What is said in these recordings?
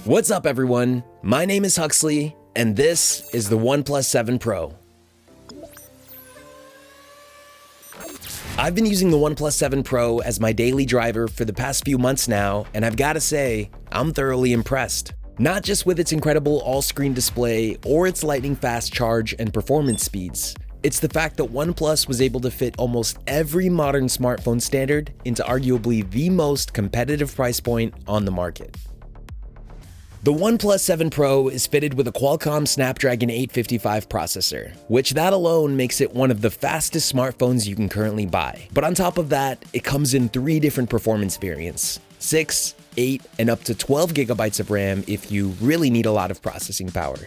What's up, everyone? My name is Huxley, and this is the OnePlus 7 Pro. I've been using the OnePlus 7 Pro as my daily driver for the past few months now, and I've got to say, I'm thoroughly impressed. Not just with its incredible all-screen display or its lightning-fast charge and performance speeds. It's the fact that OnePlus was able to fit almost every modern smartphone standard into arguably the most competitive price point on the market. The OnePlus 7 Pro is fitted with a Qualcomm Snapdragon 855 processor, which that alone makes it one of the fastest smartphones you can currently buy. But on top of that, it comes in 3 different performance variants: 6, 8, and up to 12 gigabytes of RAM if you really need a lot of processing power.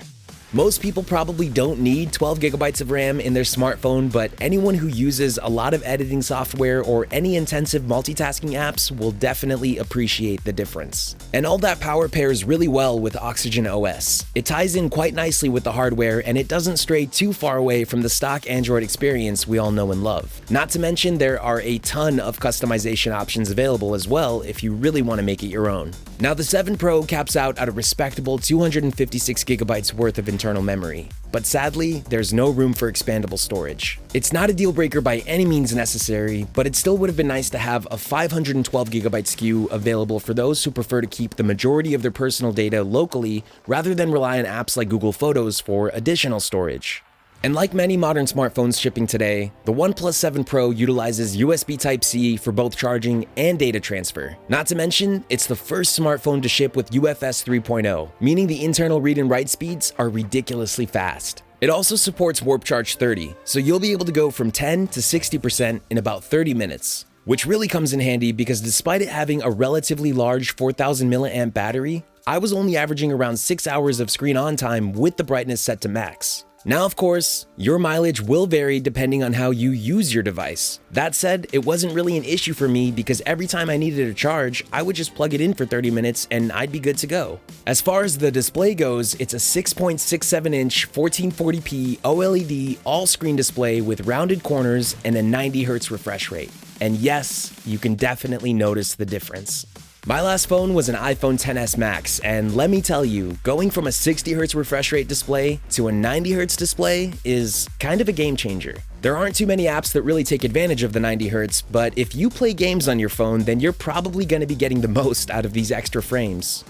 Most people probably don't need 12 gigabytes of RAM in their smartphone, but anyone who uses a lot of editing software or any intensive multitasking apps will definitely appreciate the difference. And all that power pairs really well with Oxygen OS. It ties in quite nicely with the hardware, and it doesn't stray too far away from the stock Android experience we all know and love. Not to mention, there are a ton of customization options available as well if you really want to make it your own. Now, the 7 Pro caps out at a respectable 256 gigabytes worth of internal memory, but sadly, there's no room for expandable storage. It's not a deal breaker by any means necessary, but it still would have been nice to have a 512 gigabyte SKU available for those who prefer to keep the majority of their personal data locally rather than rely on apps like Google Photos for additional storage. And like many modern smartphones shipping today, the OnePlus 7 Pro utilizes USB Type-C for both charging and data transfer. Not to mention, it's the first smartphone to ship with UFS 3.0, meaning the internal read and write speeds are ridiculously fast. It also supports Warp Charge 30, so you'll be able to go from 10 to 60% in about 30 minutes. Which really comes in handy because despite it having a relatively large 4000 mAh battery, I was only averaging around 6 hours of screen on time with the brightness set to max. Now, of course, your mileage will vary depending on how you use your device. That said, it wasn't really an issue for me because every time I needed a charge, I would just plug it in for 30 minutes and I'd be good to go. As far as the display goes, it's a 6.67-inch 1440p OLED all-screen display with rounded corners and a 90Hz refresh rate. And yes, you can definitely notice the difference. My last phone was an iPhone XS Max, and let me tell you, going from a 60Hz refresh rate display to a 90Hz display is kind of a game changer. There aren't too many apps that really take advantage of the 90Hz, but if you play games on your phone, then you're probably going to be getting the most out of these extra frames.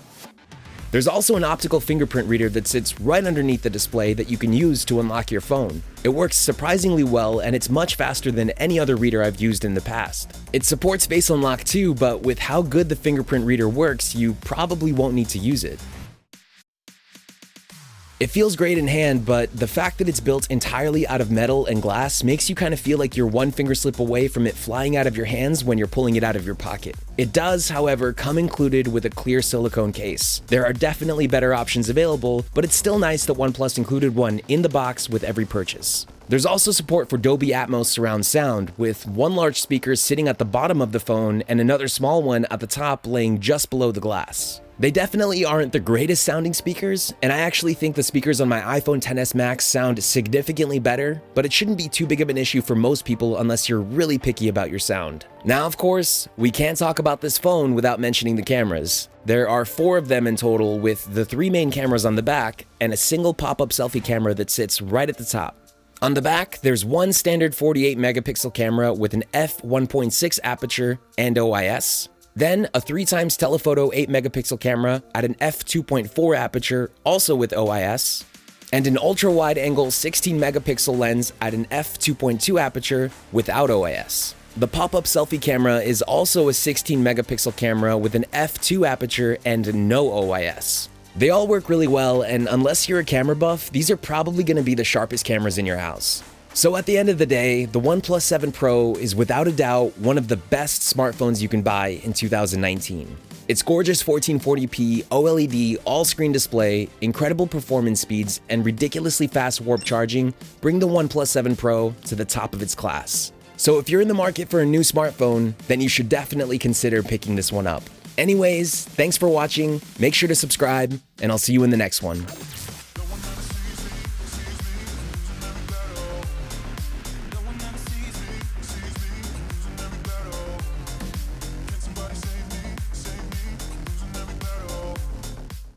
There's also an optical fingerprint reader that sits right underneath the display that you can use to unlock your phone. It works surprisingly well, and it's much faster than any other reader I've used in the past. It supports Face Unlock too, but with how good the fingerprint reader works, you probably won't need to use it. It feels great in hand, but the fact that it's built entirely out of metal and glass makes you kind of feel like you're one finger slip away from it flying out of your hands when you're pulling it out of your pocket. It does, however, come included with a clear silicone case. There are definitely better options available, but it's still nice that OnePlus included one in the box with every purchase. There's also support for Dolby Atmos surround sound, with one large speaker sitting at the bottom of the phone and another small one at the top laying just below the glass. They definitely aren't the greatest sounding speakers, and I actually think the speakers on my iPhone XS Max sound significantly better, but it shouldn't be too big of an issue for most people unless you're really picky about your sound. Now, of course, we can't talk about this phone without mentioning the cameras. There are 4 of them in total, with the 3 main cameras on the back and a single pop-up selfie camera that sits right at the top. On the back, there's one standard 48 megapixel camera with an f1.6 aperture and OIS. Then a 3x telephoto 8 megapixel camera at an f2.4 aperture, also with OIS, and an ultra-wide angle 16 megapixel lens at an f2.2 aperture without OIS. The pop-up selfie camera is also a 16 megapixel camera with an f2 aperture and no OIS. They all work really well, and unless you're a camera buff, these are probably going to be the sharpest cameras in your house. So at the end of the day, the OnePlus 7 Pro is without a doubt one of the best smartphones you can buy in 2019. Its gorgeous 1440p OLED all-screen display, incredible performance speeds, and ridiculously fast warp charging bring the OnePlus 7 Pro to the top of its class. So if you're in the market for a new smartphone, then you should definitely consider picking this one up. Anyways, thanks for watching, make sure to subscribe, and I'll see you in the next one.